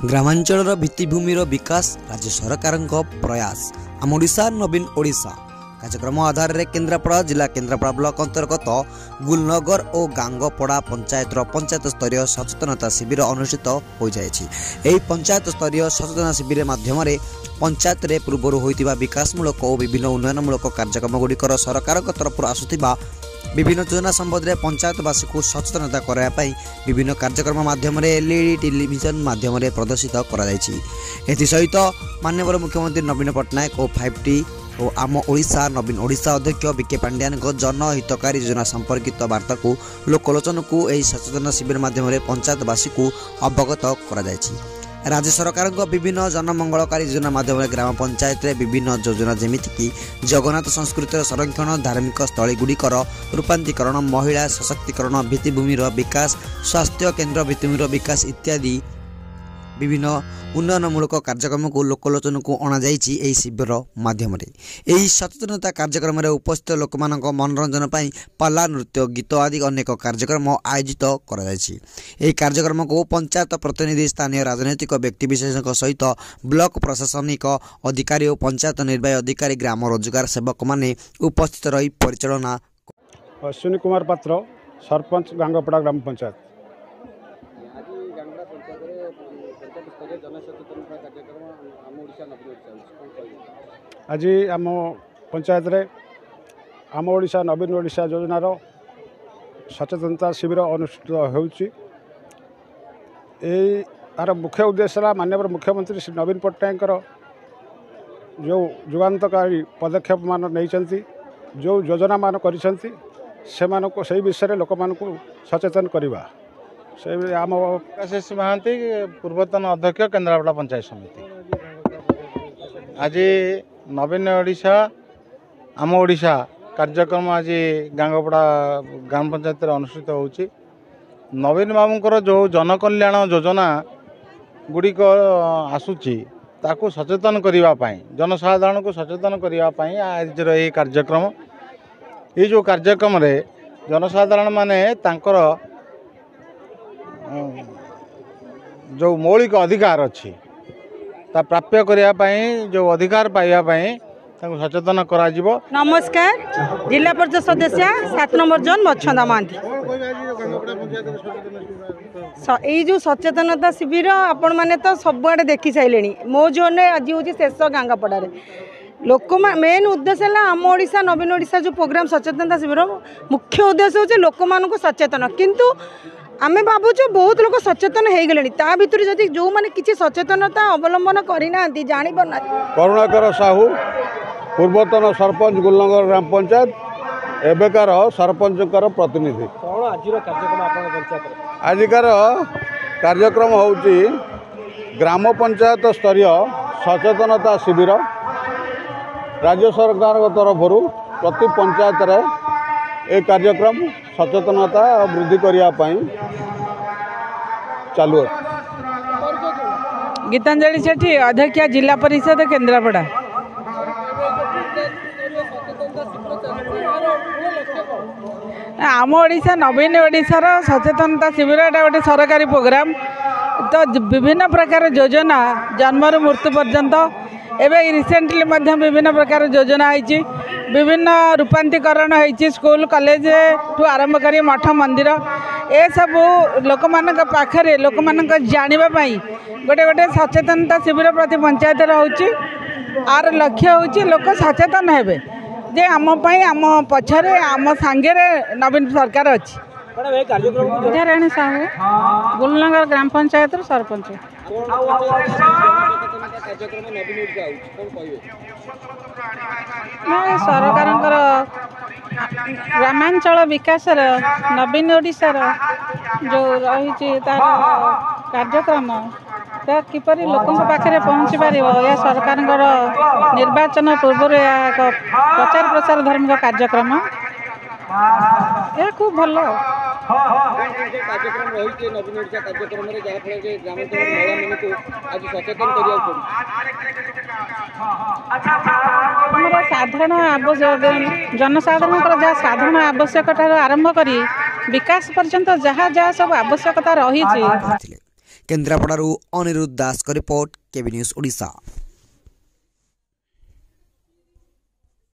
ग्रामांचल भित्तिभूमिर विकास राज्य सरकार प्रयास आम ओडिशा नवीन ओडिशा कार्यक्रम आधार में केन्द्रापड़ा जिला केन्द्रापड़ा ब्लॉक अंतर्गत गुलनगर और गांगपड़ा पंचायतर पंचायत स्तरीय सचेतनता शिविर अनुष्ठित हो जाए। पंचायत स्तरीय सचेतना शिविर माध्यम पंचायत रे पूर्व होइतिबा विकासमूलक और विभिन्न उन्नयनमूलक कार्यक्रम गुड़िकर सरकार तरफ आसुथिबा विभिन्न योजना संबंध में पंचायतवासी को सचेतनता कराई विभिन्न कार्यक्रम माध्यम एलईडी टेलीविजन माध्यम प्रदर्शित सहित माननीय मुख्यमंत्री नवीन पट्टनायक और 5T और आम ओडिशा नवीन ओडिशा अध्यक्ष बीके पांड्यान जनहितकारी योजना संपर्कित वार्ता को लोकलोचन को यह सचेतन शिविर माध्यम पंचायतवासी को अवगत कर राज्य सरकार विभिन्न जनमंगलकारी योजना माध्यम ग्राम पंचायत विभिन्न योजना जमीक जगन्नाथ संस्कृतिर संरक्षण धार्मिक स्थली गुड़िकर रूपांतरीकरण महिला सशक्तिकरण भित्तिभूमिर विकास स्वास्थ्य केन्द्र भित्तिभूमिर विकास इत्यादि विभिन्न उन्नयनमूलक कार्यक्रम को लोकलोचन को अणाई शिविर माध्यम सचेतनता कार्यक्रम उपस्थित लोक मनोरंजन पर पाला नृत्य गीत आदि अनेक कार्यक्रम आयोजित कर कार्यक्रम को पंचायत प्रतिनिधि स्थानीय राजनैतिक व्यक्तिविशेष सहित ब्लॉक प्रशासनिक अधिकारी और पंचायत निर्वाही अधिकारी ग्राम रोजगार सेवक माने उपस्थित रही परिचालना। अश्विनी कुमार पात्र सरपंच गांगपड़ा ग्राम पंचायत। आज आम पंचायत रे आम ओडिशा नवीन ओडिशा योजनार सचेतनता शिविर अनुष्ठित होउछि। यार मुख्य उद्देश्य माननीय मुख्यमंत्री श्री नवीन पट्टनायक जो युगांतकारी पदक्षेप मान नहीं जो योजना मान करिसेंती से विषय लोक मान सचेतन करवा से आम आशीष महांती पूर्वतन अध्यक्ष केन्द्रापड़ा पंचायत समिति। आज नवीन ओडिशा आम ओडिशा कार्यक्रम आज गांगपड़ा ग्राम पंचायत अनुष्ठित होउछि। नवीन बाबूंकर जो जनकल्याण योजना गुड़िक आसुची ताकू सचेतन करने जनसाधारण को सचेतन करने आज ये कार्यक्रम ये जो कार्यक्रम रे जनसाधारण माने तांकर जो मौलिक अधिकार अच्छी ता प्राप्य करने जो अधिकार पाइबापी सचेतन करा। नमस्कार जिला परिषद सदस्य 7 नंबर जोन मच्छंदा महांती। ये जो सचेतनता शिविर आपण मैंने तो सबुआड़े देखी सारे मो जोन आज हूँ शेष गांगपड़ा लोक मेन उद्देश्य है आम ओडिशा नवीन ओडिशा जो प्रोग्राम सचेतनता शिविर मुख्य उद्देश्य हूँ लोक मानक सचेतन किंतु आमे भावुँ बहुत लोग सचेतन हो गले ता भर जदि जो मैंने किसी सचेतनता अवलंबन करना जानी पारना। करुणाकर साहू पूर्वतन सरपंच गुलनगर ग्राम पंचायत एबेकार सरपंचकर प्रतिनिधि। आजिकार कार्यक्रम होउची ग्राम पंचायत स्तरीय सचेतनता शिविर राज्य सरकार तरफ प्रति पंचायत रे ए कार्यक्रम सचेतनता वृद्धि करने चालू है। गीतांजलि सेठी अध्यक्ष जिला परिषद केन्द्रापड़ा। आम ओडिशा नवीन ओडिशार सचेतनता शिविर गोटे सरकारी प्रोग्राम तो विभिन्न प्रकार योजना जन्मर मृत्यु पर्यंत एवं रिसेंटली विभिन्न प्रकार योजना है विभिन्न रूपांतरीकरण है स्कूल कॉलेज ठू आरंभ कर मठ मंदिर ए सब लोक पाखे लोक जानापी गोटे गोटे सचेतनता शिविर प्रति पंचायत होची। आर लक्ष्य हूँ लोक सचेतन हेबे जे आम पछरे आम सांगे नवीन सरकार अच्छी। राणी साहू गुलनगर ग्राम पंचायत सरपंच। सरकार ग्रामांचल विकास नवीन ओडिशार जो रही कार्यक्रम किपर लोकों पाखे पहुँची पार यह सरकार निर्वाचन पूर्व एक प्रचार प्रसार धार्मिक कार्यक्रम यह खूब भल कार्यक्रम रही नवीन ओडिशा कार्यक्रम जहाँफल ग्रामांचल महिला को आज सचेतन साधारण आवश्यक जनसाधारण जहाँ साधारण आवश्यकता आरंभ कर विकास पर्यंत जहाँ जहाँ सब आवश्यकता रही केन्द्रापड़ारू अनिरुद्ध दास रिपोर्ट केबी न्यूज ओडिशा।